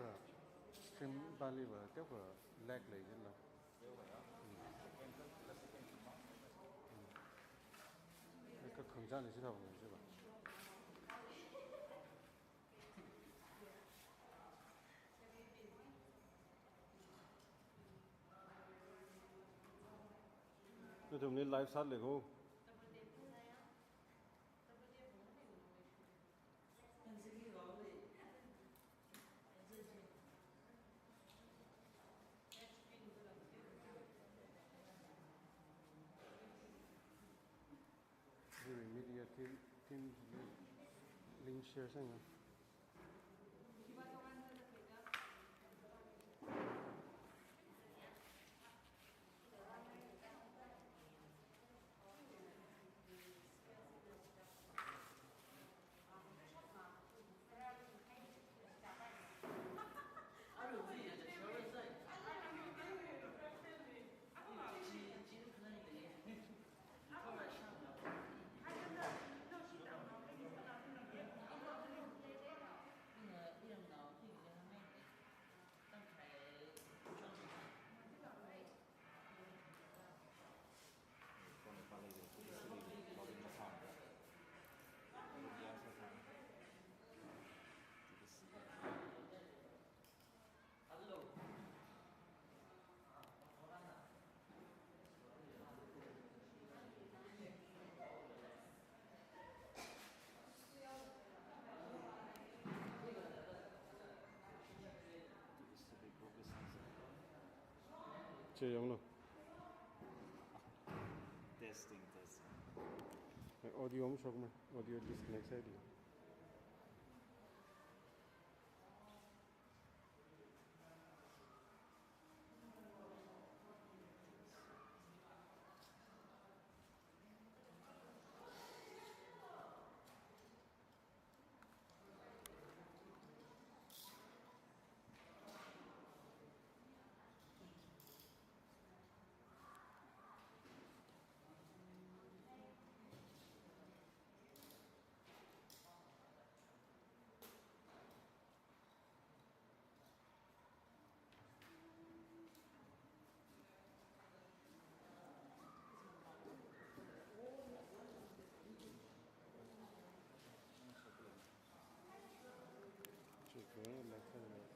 của stream Bali và tiếp của lag lấy rất là 그 강자는 지나고 있지 봐. 너 तुमने live साथ लेगो media team link share sang 제 영로 Testing. audio mu çok mu audio disconnect edildi. 지금 나타나는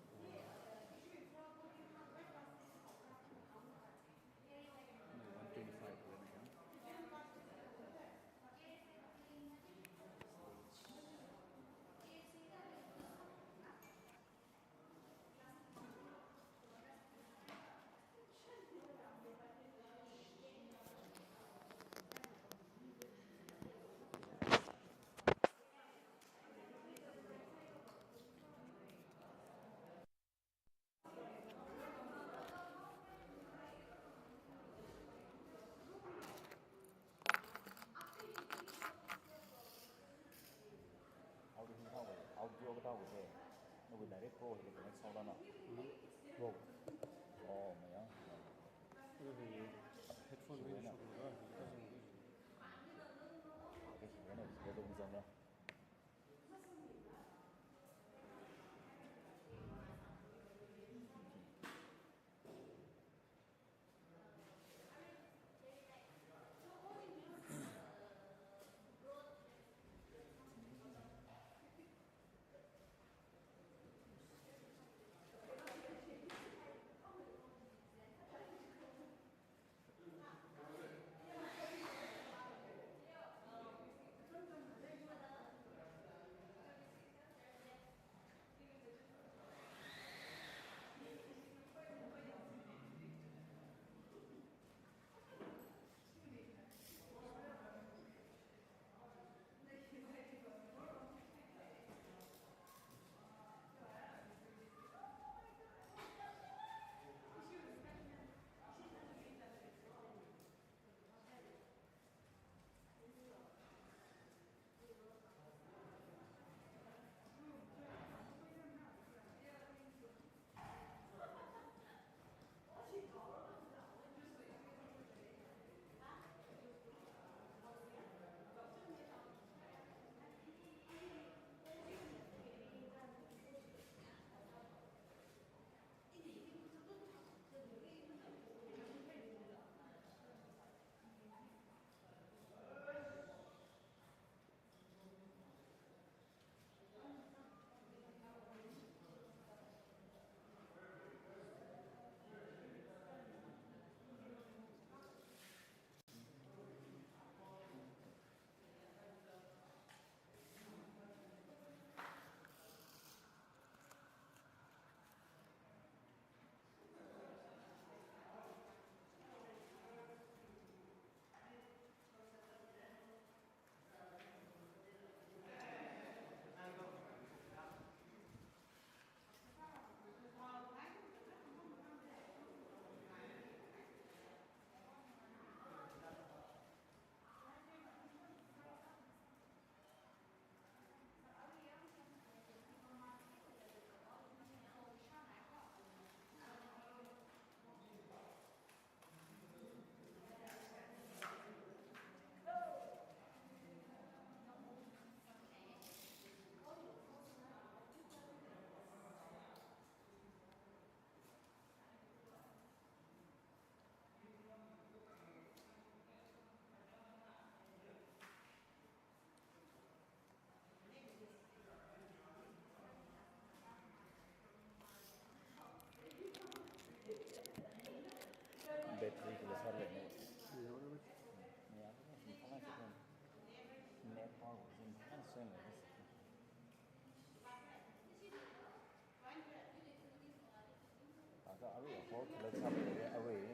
125 audio cái tao của thế nó vừa direct pro thì cái sau đó nó 뭐 mày á 여기 헤드폰 왜 이렇게 cái này cái đồng dòng đâu ridiculous holiday. Yeah, whatever. Yeah, some comments again. Nepal was in kind of similar. I got a real hotel. Let's have a away.